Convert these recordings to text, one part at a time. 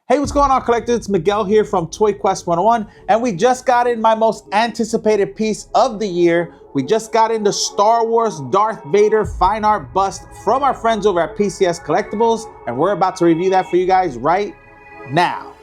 Hey, what's going on, collectors? It's Miguel here from Toy Quest 101, and we just got in my most anticipated piece of the year. We just got in the Star Wars Darth Vader fine art bust from our friends over at PCS Collectibles, and we're about to review that for you guys right now.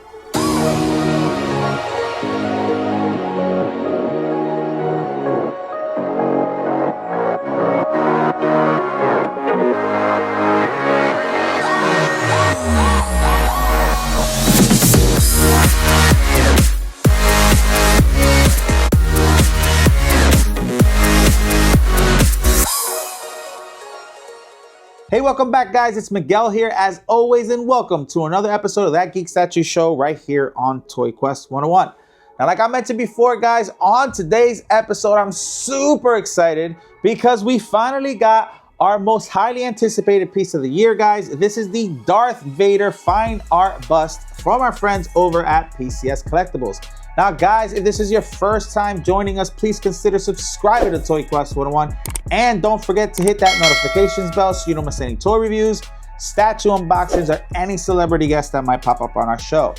Hey, welcome back, guys. It's Miguel here as always, and welcome to another episode of That Geek Statue Show right here on Toy Quest 101. Now, like I mentioned before, guys, on today's episode, I'm super excited because we finally got our most highly anticipated piece of the year, guys. This is the Darth Vader fine art bust from our friends over at PCS Collectibles. Now, guys, if this is your first time joining us, please consider subscribing to Toy Quest 101. And don't forget to hit that notifications bell so you don't miss any toy reviews, statue unboxings, or any celebrity guests that might pop up on our show.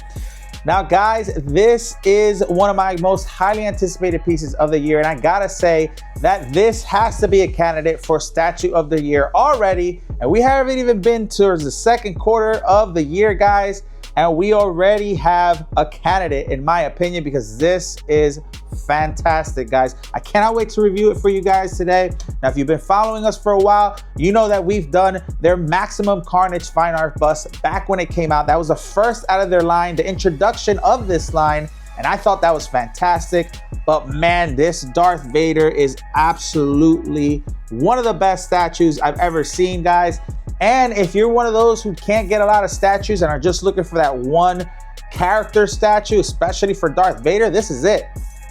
Now, guys, this is one of my most highly anticipated pieces of the year. And I gotta say that this has to be a candidate for Statue of the Year already. And we haven't even been towards the second quarter of the year, guys. And we already have a candidate, in my opinion, because this is fantastic, guys. I cannot wait to review it for you guys today. Now, if you've been following us for a while, you know that we've done their Maximum Carnage fine art bust back when it came out. That was the first out of their line, the introduction of this line, and I thought that was fantastic. But man, this Darth Vader is absolutely one of the best statues I've ever seen, guys. And if you're one of those who can't get a lot of statues and are just looking for that one character statue, especially for Darth Vader, this is it.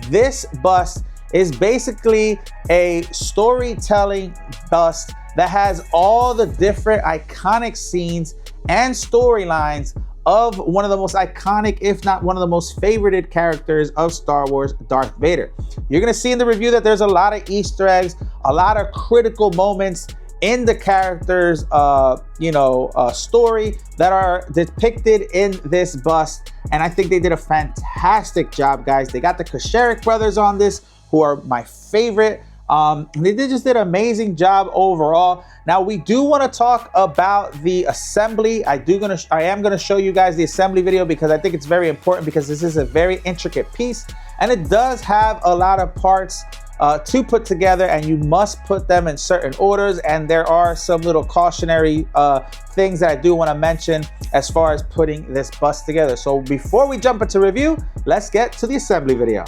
This bust is basically a storytelling bust that has all the different iconic scenes and storylines of one of the most iconic, if not one of the most favorited characters of Star Wars, Darth Vader. You're gonna see in the review that there's a lot of Easter eggs, a lot of critical moments in the character's story that are depicted in this bust, and I think they did a fantastic job, guys. They got the Kosherik brothers on this, who are my favorite. They just did an amazing job overall. Now, we do want to talk about the assembly. I am gonna show you guys the assembly video because I think it's very important, because this is a very intricate piece and it does have a lot of parts to put together, and you must put them in certain orders. And there are some little cautionary things that I do want to mention as far as putting this bust together. So before we jump into review, let's get to the assembly video.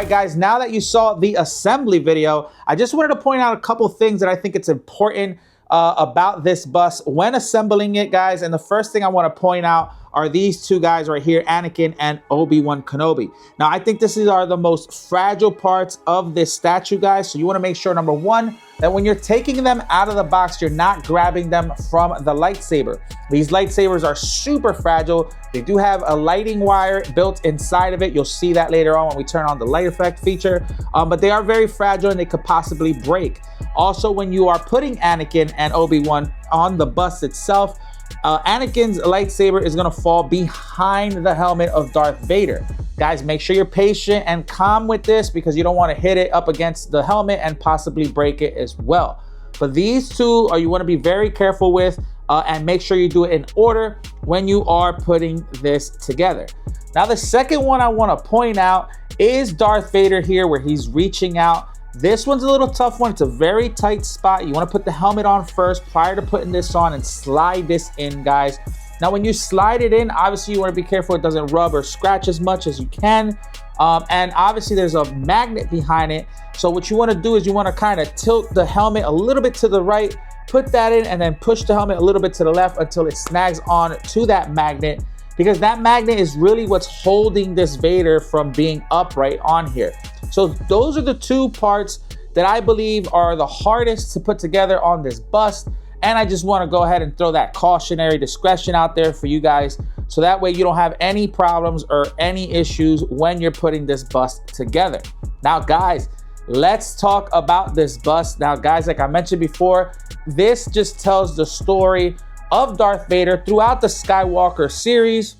right, guys, now that you saw the assembly video, I just wanted to point out a couple things that I think it's important about this bust when assembling it, guys. And the first thing I want to point out are these two guys right here, Anakin and Obi-Wan Kenobi. Now, I think these are the most fragile parts of this statue, guys. So you want to make sure, number one, that when you're taking them out of the box, you're not grabbing them from the lightsaber. These lightsabers are super fragile. They do have a lighting wire built inside of it. You'll see that later on when we turn on the light effect feature. But they are very fragile and they could possibly break. Also, when you are putting Anakin and Obi-Wan on the bust itself, Anakin's lightsaber is going to fall behind the helmet of Darth Vader. Guys, make sure you're patient and calm with this because you don't want to hit it up against the helmet and possibly break it as well. But these two you want to be very careful with and make sure you do it in order when you are putting this together. Now, the second one I want to point out is Darth Vader here, where he's reaching out. This one's a little tough one. It's a very tight spot. You want to put the helmet on first prior to putting this on and slide this in, guys. Now, when you slide it in, obviously you want to be careful it doesn't rub or scratch as much as you can. And obviously there's a magnet behind it. So what you want to do is you want to kind of tilt the helmet a little bit to the right, put that in, and then push the helmet a little bit to the left until it snags on to that magnet, because that magnet is really what's holding this Vader from being upright on here. So those are the two parts that I believe are the hardest to put together on this bust. And I just want to go ahead and throw that cautionary discretion out there for you guys, so that way you don't have any problems or any issues when you're putting this bust together. Now, guys, let's talk about this bust. Now, guys, like I mentioned before, this just tells the story of Darth Vader throughout the Skywalker series.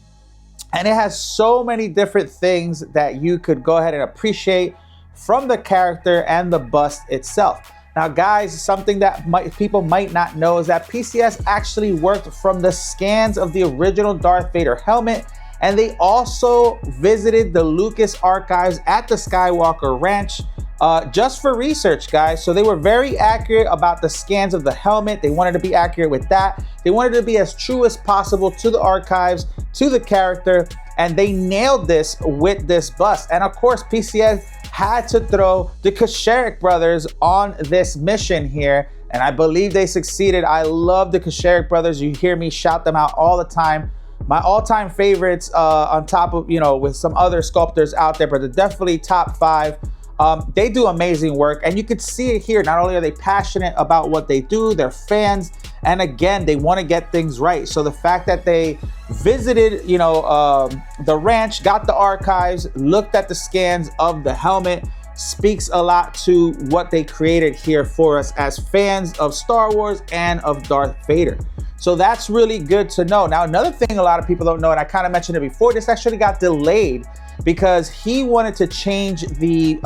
And it has so many different things that you could go ahead and appreciate from the character and the bust itself. Now, guys, something that people might not know is that PCS actually worked from the scans of the original Darth Vader helmet, and they also visited the Lucas archives at the Skywalker Ranch just for research, guys. So they were very accurate about the scans of the helmet. They wanted to be accurate with that. They wanted to be as true as possible to the archives, to the character, and they nailed this with this bust. And of course, PCS had to throw the Kasherik brothers on this mission here, and I believe they succeeded. I love the Kasherik brothers. You hear me shout them out all the time. My all-time favorites, on top of, you know, with some other sculptors out there, but they're definitely top 5. They do amazing work, and you could see it here. Not only are they passionate about what they do, they're fans, and again, they want to get things right. So the fact that they visited, you know, the ranch, got the archives, looked at the scans of the helmet, speaks a lot to what they created here for us as fans of Star Wars and of Darth Vader. So that's really good to know. Now, another thing a lot of people don't know, and I kind of mentioned it before, this actually got delayed because he wanted to change the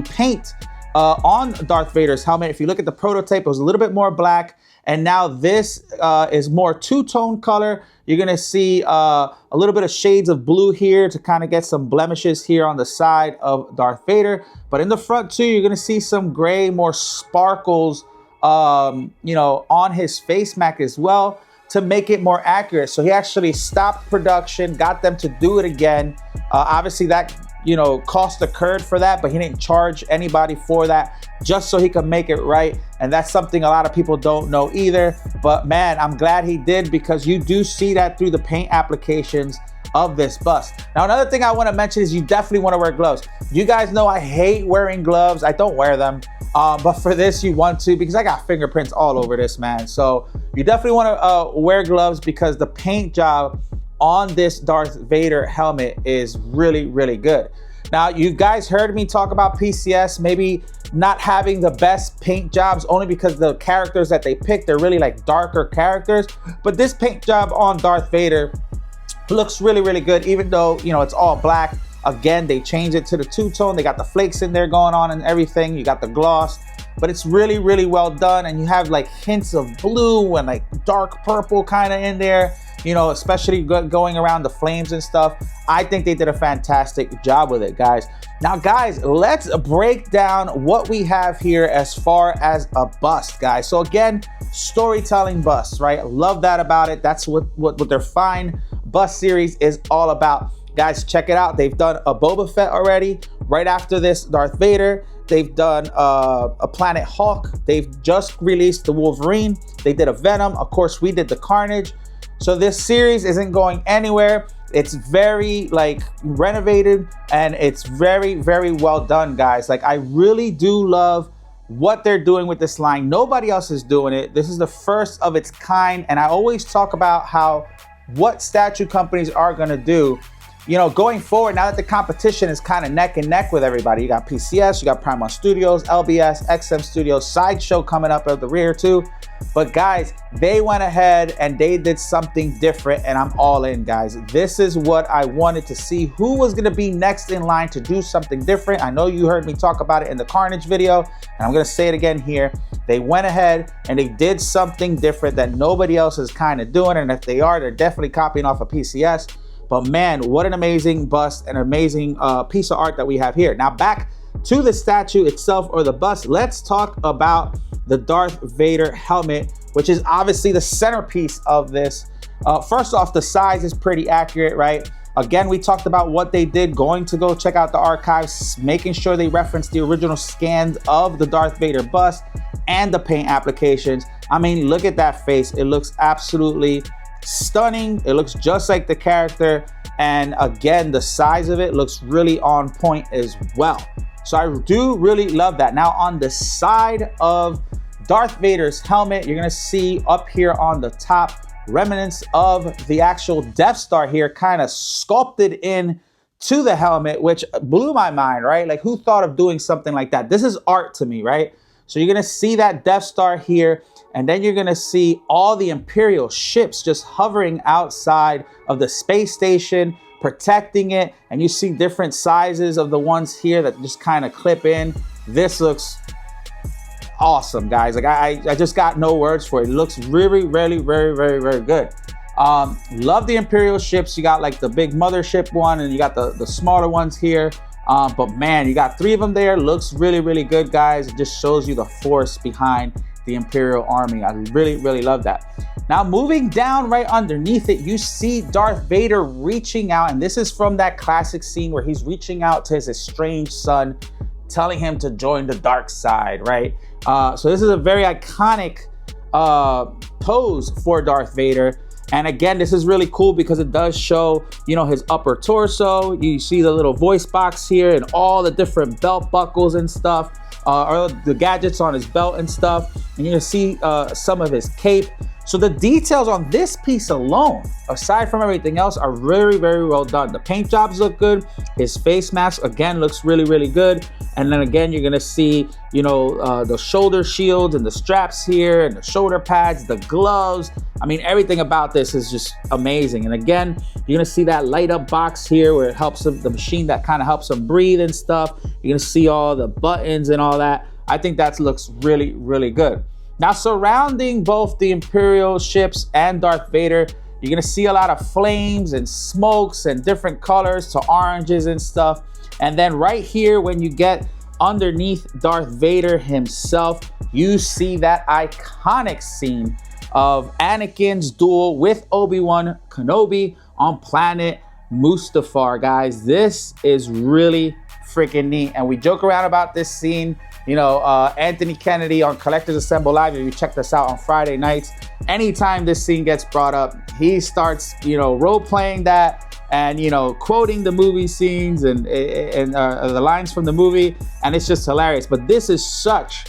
paint on Darth Vader's helmet. If you look at the prototype, it was a little bit more black, and now this is more two-tone color. You're gonna see a little bit of shades of blue here to kind of get some blemishes here on the side of Darth Vader. But in the front too, you're gonna see some gray, more sparkles, you know, on his face mask as well, to make it more accurate. So he actually stopped production, got them to do it again. Obviously that, you know, cost occurred for that, but he didn't charge anybody for that, just so he could make it right. And that's something a lot of people don't know either. But man, I'm glad he did, because you do see that through the paint applications of this bust. Now, another thing I want to mention is you definitely want to wear gloves. You guys know I hate wearing gloves. I don't wear them. But for this, you want to, because I got fingerprints all over this, man. So you definitely want to wear gloves, because the paint job on this Darth Vader helmet is really, really good. Now, you guys heard me talk about PCS maybe not having the best paint jobs, only because the characters that they picked, they're really like darker characters. But this paint job on Darth Vader looks really, really good, even though, you know, it's all black. Again, they changed it to the two-tone. They got the flakes in there going on and everything. You got the gloss, but it's really, really well done. And you have like hints of blue and like dark purple kind of in there, you know, especially going around the flames and stuff. I think they did a fantastic job with it, guys. Now, guys, let's break down what we have here as far as a bust, guys. So again, storytelling busts, right? Love that about it. That's what their fine bust series is all about. Guys, check it out. They've done a Boba Fett already, Right after this, Darth Vader, they've done a Planet Hulk. They've just released the Wolverine. They did a Venom. Of course, we did the Carnage. So this series isn't going anywhere. It's very like renovated, and it's very, very well done, guys. Like, I really do love what they're doing with this line. Nobody else is doing it. This is the first of its kind. And I always talk about how what statue companies are going to do, you know, going forward, now that the competition is kind of neck and neck with everybody. You got PCS, you got Prime One Studios, LBS, XM Studios, Sideshow coming up at the rear too. But guys, they went ahead and they did something different, and I'm all in, guys. This is what I wanted to see. Who was going to be next in line to do something different? I know you heard me talk about it in the Carnage video, and I'm going to say it again here. They went ahead and they did something different that nobody else is kind of doing, and if they are, they're definitely copying off of PCS. But man, what an amazing bust, an amazing piece of art that we have here. Now back to the statue itself, or the bust. Let's talk about the Darth Vader helmet, which is obviously the centerpiece of this. First off, the size is pretty accurate, right? Again, we talked about what they did, going to go check out the archives, making sure they reference the original scans of the Darth Vader bust and the paint applications. I mean, look at that face. It looks absolutely stunning. It looks just like the character, and again, the size of it looks really on point as well. So I do really love that. Now on the side of Darth Vader's helmet, you're gonna see up here on the top remnants of the actual Death Star here, kind of sculpted in to the helmet, which blew my mind, right? Like, who thought of doing something like that? This is art to me, right? So you're gonna see that Death Star here, and then you're gonna see all the Imperial ships just hovering outside of the space station, protecting it, and you see different sizes of the ones here that just kind of clip in. This looks awesome, guys. Like, I just got no words for it. It looks really, really, very, very, very good. Love the Imperial ships. You got like the big mothership one, and you got the smaller ones here. But man, you got 3 of them there. Looks really, really good, guys. It just shows you the force behind the Imperial Army. I really, really love that. Now, moving down right underneath it, you see Darth Vader reaching out, and this is from that classic scene where he's reaching out to his estranged son, telling him to join the dark side, right? So this is a very iconic pose for Darth Vader. And again, this is really cool because it does show, you know, his upper torso. You see the little voice box here and all the different belt buckles and stuff, or the gadgets on his belt and stuff. And you can see some of his cape. So the details on this piece alone, aside from everything else, are very, very well done. The paint jobs look good. His face mask, again, looks really, really good. And then again, you're gonna see, you know, the shoulder shields and the straps here and the shoulder pads, the gloves. I mean, everything about this is just amazing. And again, you're gonna see that light up box here where it helps him, the machine that kind of helps him breathe and stuff. You're gonna see all the buttons and all that. I think that looks really, really good. Now, surrounding both the Imperial ships and Darth Vader, you're gonna see a lot of flames and smokes and different colors to oranges and stuff. And then right here, when you get underneath Darth Vader himself, you see that iconic scene of Anakin's duel with Obi-Wan Kenobi on planet Mustafar, guys. This is really freaking neat. And we joke around about this scene. You know, Anthony Kennedy on Collectors Assemble Live, if you check this out on Friday nights, anytime this scene gets brought up, he starts, you know, role-playing that and, you know, quoting the movie scenes and the lines from the movie, and it's just hilarious. But this is such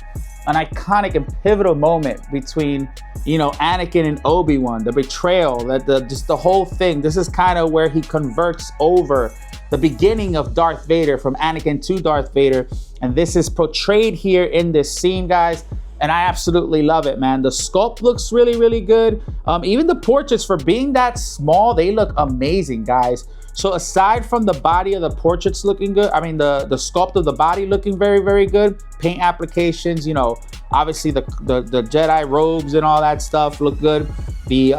an iconic and pivotal moment between, you know, Anakin and Obi-Wan, the betrayal, that just the whole thing. This is kind of where he converts over the beginning of Darth Vader, from Anakin to Darth Vader. And this is portrayed here in this scene, guys. And I absolutely love it, man. The sculpt looks really, really good. Even the portraits, for being that small, they look amazing, guys. So aside from the body of the portraits looking good, I mean, the sculpt of the body looking very, very good, paint applications, you know, obviously the Jedi robes and all that stuff look good. The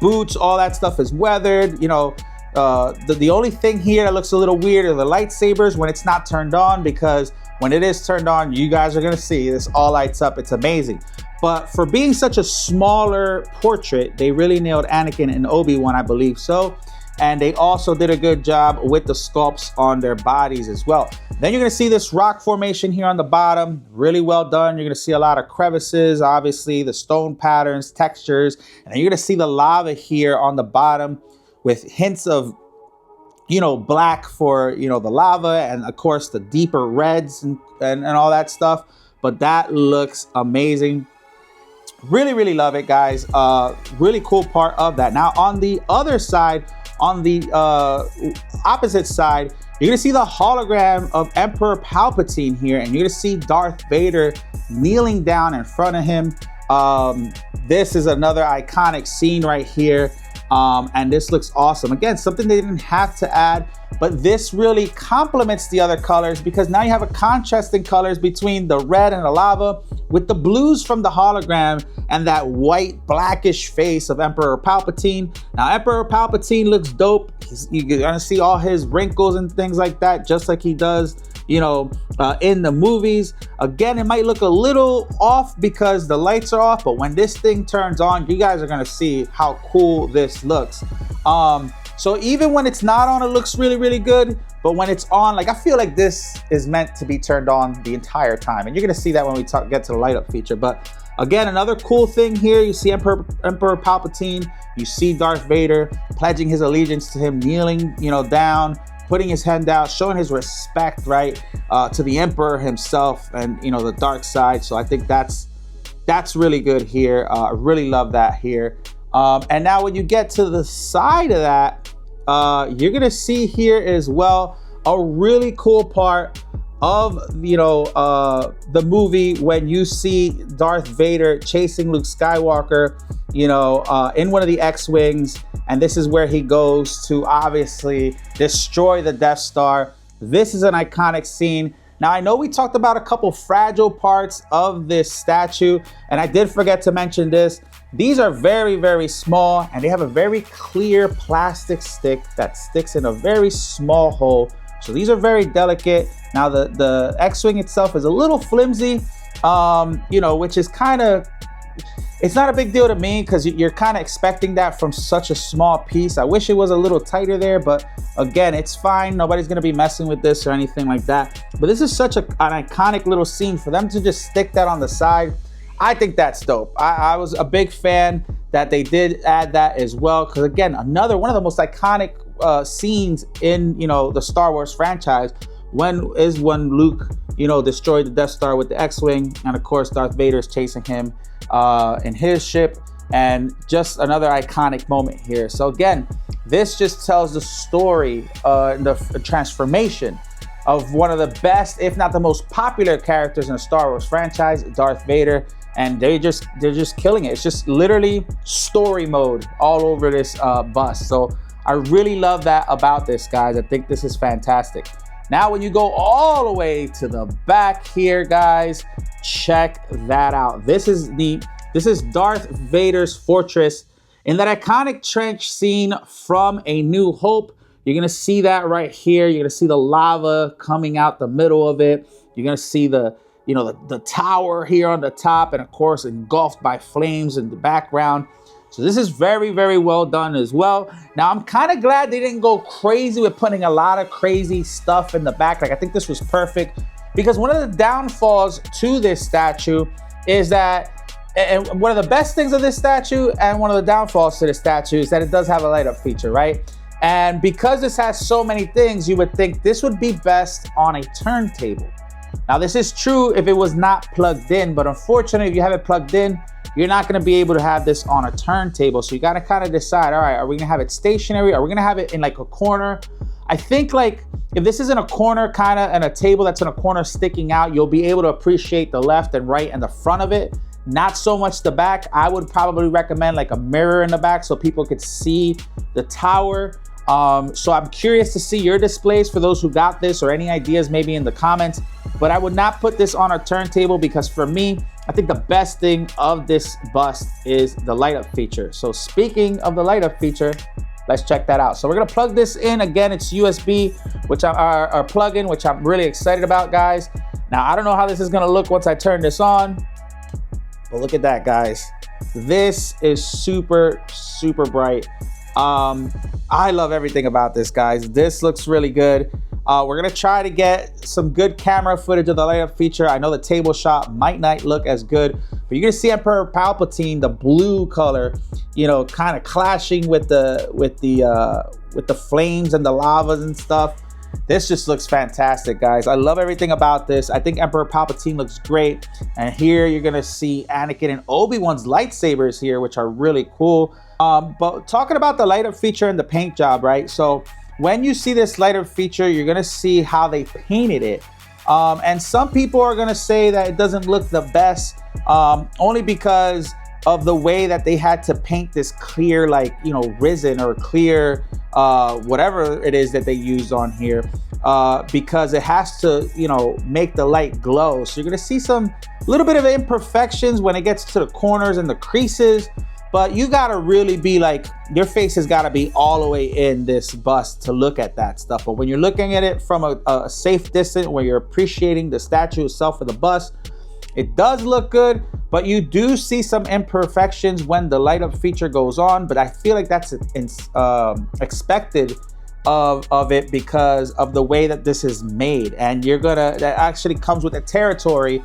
boots, all that stuff is weathered, you know. The only thing here that looks a little weird are the lightsabers when it's not turned on, because when it is turned on, you guys are gonna see this all lights up. It's amazing. But for being such a smaller portrait, they really nailed Anakin and Obi-Wan, I believe so. and they also did a good job with the sculpts on their bodies as well. Then you're gonna see this rock formation here on the bottom, really well done. You're gonna see a lot of crevices, obviously, the stone patterns, textures, and then you're gonna see the lava here on the bottom with hints of, you know, black for, you know, the lava, and of course the deeper reds and all that stuff. But that looks amazing. Really, really love it, guys. Really cool part of that. Now on the other side, on the opposite side, you're gonna see the hologram of Emperor Palpatine here, and you're gonna see Darth Vader kneeling down in front of him. This is another iconic scene right here. And this looks awesome. Again, something they didn't have to add, but this really complements the other colors, because now you have a contrast in colors between the red and the lava with the blues from the hologram and that white blackish face of Emperor Palpatine. Now Emperor Palpatine looks dope. You're gonna see all his wrinkles and things like that, just like he does, you know, in the movies. Again, it might look a little off because the lights are off, but when this thing turns on, you guys are gonna see how cool this looks. So even when it's not on, it looks really, really good. But when it's on, like, I feel like this is meant to be turned on the entire time. And you're gonna see that when we get to the light up feature. But again, another cool thing here, you see Emperor Palpatine, you see Darth Vader pledging his allegiance to him, kneeling, you know, down, putting his hand out, showing his respect, right, to the Emperor himself and, you know, the dark side. So I think that's really good here. I really love that here. And now when you get to the side of that, you're gonna see here as well a really cool part of, you know, the movie when you see Darth Vader chasing Luke Skywalker, you know, in one of the X-Wings, and this is where he goes to obviously destroy the Death Star. This is an iconic scene. Now, I know we talked about a couple fragile parts of this statue, and I did forget to mention this. These are very, very small, and they have a very clear plastic stick that sticks in a very small hole. So these are very delicate. Now, the X-Wing itself is a little flimsy, you know, which is kind of, it's not a big deal to me because you're kind of expecting that from such a small piece. I wish it was a little tighter there, but again, it's fine. Nobody's going to be messing with this or anything like that. But this is such an iconic little scene. For them to just stick that on the side, I think that's dope. I was a big fan that they did add that as well, because again, another one of the most iconic scenes in, you know, the Star Wars franchise when Luke, you know, destroyed the Death Star with the X-Wing, and of course Darth Vader is chasing him in his ship, and just another iconic moment here. So again, this just tells the story, the transformation of one of the best, if not the most popular characters in the Star Wars franchise, Darth Vader. And they're just killing it. It's just literally story mode all over this bus. So I really love that about this, guys. I think this is fantastic. Now, when you go all the way to the back here, guys, check that out. This is Darth Vader's fortress in that iconic trench scene from A New Hope. You're gonna see that right here. You're gonna see the lava coming out the middle of it. You're gonna see the tower here on the top, and of course engulfed by flames in the background. So this is very, very well done as well. Now, I'm kind of glad they didn't go crazy with putting a lot of crazy stuff in the back. Like, I think this was perfect, because one of the downfalls to this statue is that, and one of the best things of this statue and one of the downfalls to this statue is that it does have a light up feature, right? And because this has so many things, you would think this would be best on a turntable. Now, this is true if it was not plugged in, but unfortunately, if you have it plugged in, you're not going to be able to have this on a turntable. So you got to kind of decide, all right, are we going to have it stationary? Are we going to have it in like a corner? I think like if this is in a corner kind of, and a table that's in a corner sticking out, you'll be able to appreciate the left and right and the front of it. Not so much the back. I would probably recommend like a mirror in the back so people could see the tower. So I'm curious to see your displays for those who got this, or any ideas maybe in the comments. But I would not put this on a turntable, because for me, I think the best thing of this bust is the light up feature. So speaking of the light up feature, let's check that out. So we're gonna plug this in. Again, it's USB, which our plug-in, which I'm really excited about, guys. Now, I don't know how this is gonna look once I turn this on, but look at that, guys. This is super, super bright. I love everything about this, guys. This looks really good. We're gonna try to get some good camera footage of the light up feature. I know the table shot might not look as good, but you're gonna see Emperor Palpatine, the blue color, you know, kind of clashing with the flames and the lavas and stuff. This just looks fantastic, guys. I love everything about this. I think Emperor Palpatine looks great. And here you're gonna see Anakin and Obi-Wan's lightsabers here, which are really cool. But talking about the light up feature and the paint job, right? So when you see this light up feature, you're gonna see how they painted it. And some people are gonna say that it doesn't look the best, only because of the way that they had to paint this clear, like, you know, resin or clear, whatever it is that they used on here, because it has to, you know, make the light glow. So you're gonna see some little bit of imperfections when it gets to the corners and the creases, but you gotta really be like, your face has gotta be all the way in this bust to look at that stuff. But when you're looking at it from a safe distance, where you're appreciating the statue itself of the bust, it does look good, but you do see some imperfections when the light up feature goes on. But I feel like that's expected of it because of the way that this is made. And that actually comes with the territory,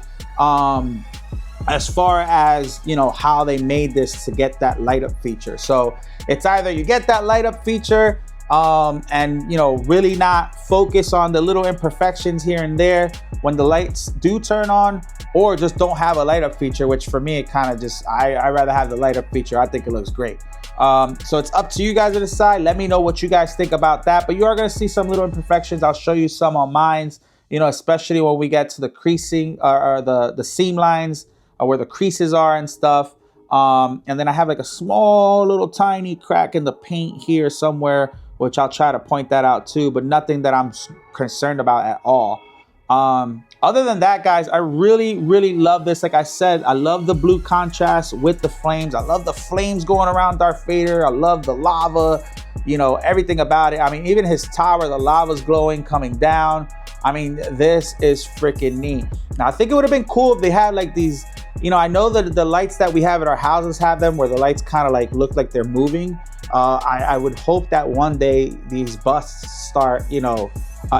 as far as, you know, how they made this to get that light up feature. So it's either you get that light up feature, and, you know, really not focus on the little imperfections here and there when the lights do turn on, or just don't have a light up feature, which for me, it kind of just, I rather have the light up feature. I think it looks great. So it's up to you guys to decide. Let me know what you guys think about that. But you are going to see some little imperfections. I'll show you some on mine, you know, especially when we get to the creasing or the seam lines, where the creases are and stuff. And then I have like a small little tiny crack in the paint here somewhere, which I'll try to point that out too, but nothing that I'm concerned about at all. Other than that, guys, I really, really love this. Like I said, I love the blue contrast with the flames. I love the flames going around Darth Vader. I love the lava, you know, everything about it. I mean, even his tower, the lava's glowing coming down. I mean, this is freaking neat. Now, I think it would have been cool if they had like these, you know, I know that the lights that we have at our houses have them where the lights kind of like look like they're moving. I would hope that one day these busts start, you know,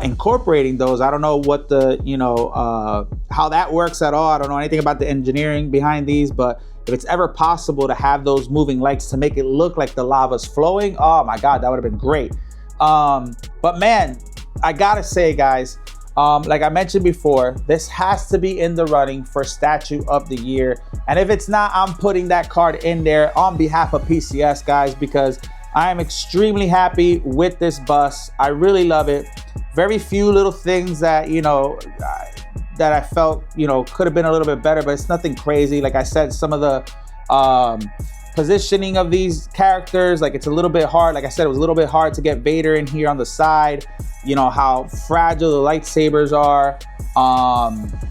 incorporating those. I don't know what the, you know, how that works at all. I don't know anything about the engineering behind these, but if it's ever possible to have those moving lights to make it look like the lava's flowing, oh my God, that would have been great. But man, I gotta say, guys, like I mentioned before, this has to be in the running for Statue of the Year. And if it's not, I'm putting that card in there on behalf of PCS, guys, because I am extremely happy with this bust. I really love it. Very few little things that, you know, that I felt, you know, could have been a little bit better, but it's nothing crazy. Like I said, some of the positioning of these characters, like it's a little bit hard. Like I said, it was a little bit hard to get Vader in here on the side. You know, how fragile the lightsabers are.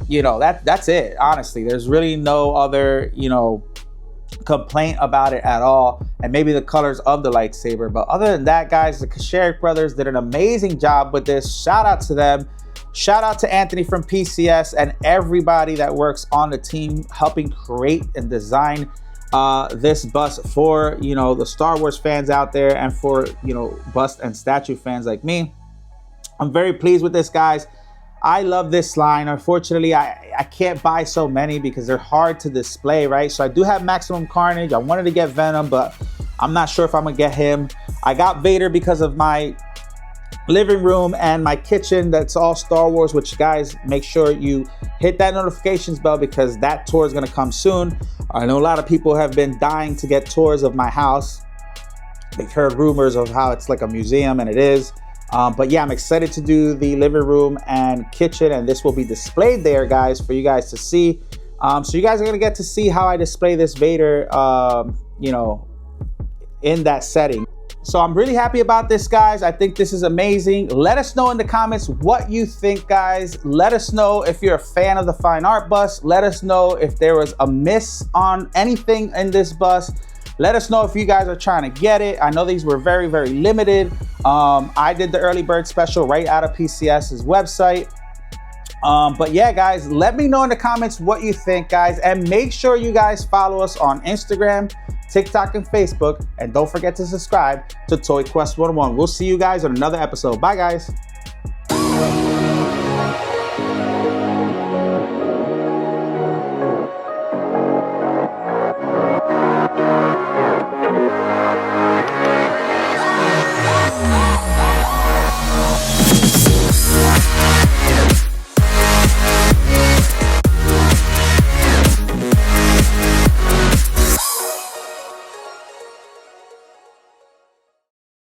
You know, that's it. Honestly, there's really no other, you know, complaint about it at all. And maybe the colors of the lightsaber. But other than that, guys, the Kasherik brothers did an amazing job with this. Shout out to them. Shout out to Anthony from PCS and everybody that works on the team helping create and design this bust for, you know, the Star Wars fans out there and for, you know, bust and statue fans like me. I'm very pleased with this, guys. I love this line. Unfortunately, I can't buy so many because they're hard to display, right? So I do have Maximum Carnage. I wanted to get Venom, but I'm not sure if I'm gonna get him. I got Vader because of my living room and my kitchen. That's all Star Wars, which, guys, make sure you hit that notifications bell because that tour is gonna come soon. I know a lot of people have been dying to get tours of my house. They've heard rumors of how it's like a museum, and it is. But yeah, I'm excited to do the living room and kitchen, and this will be displayed there, guys, for you guys to see. So you guys are gonna get to see how I display this Vader, you know, in that setting. So I'm really happy about this, guys. I think this is amazing. Let us know in the comments what you think, guys. Let us know if you're a fan of the fine art bust. Let us know if there was a miss on anything in this bust. Let us know if you guys are trying to get it. I know these were very, very limited. I did the early bird special right out of PCS's website. But yeah, guys, let me know in the comments what you think, guys. And make sure you guys follow us on Instagram TikTok, and Facebook. And don't forget to subscribe to Toy Quest 101. We'll see you guys on another episode. Bye, guys.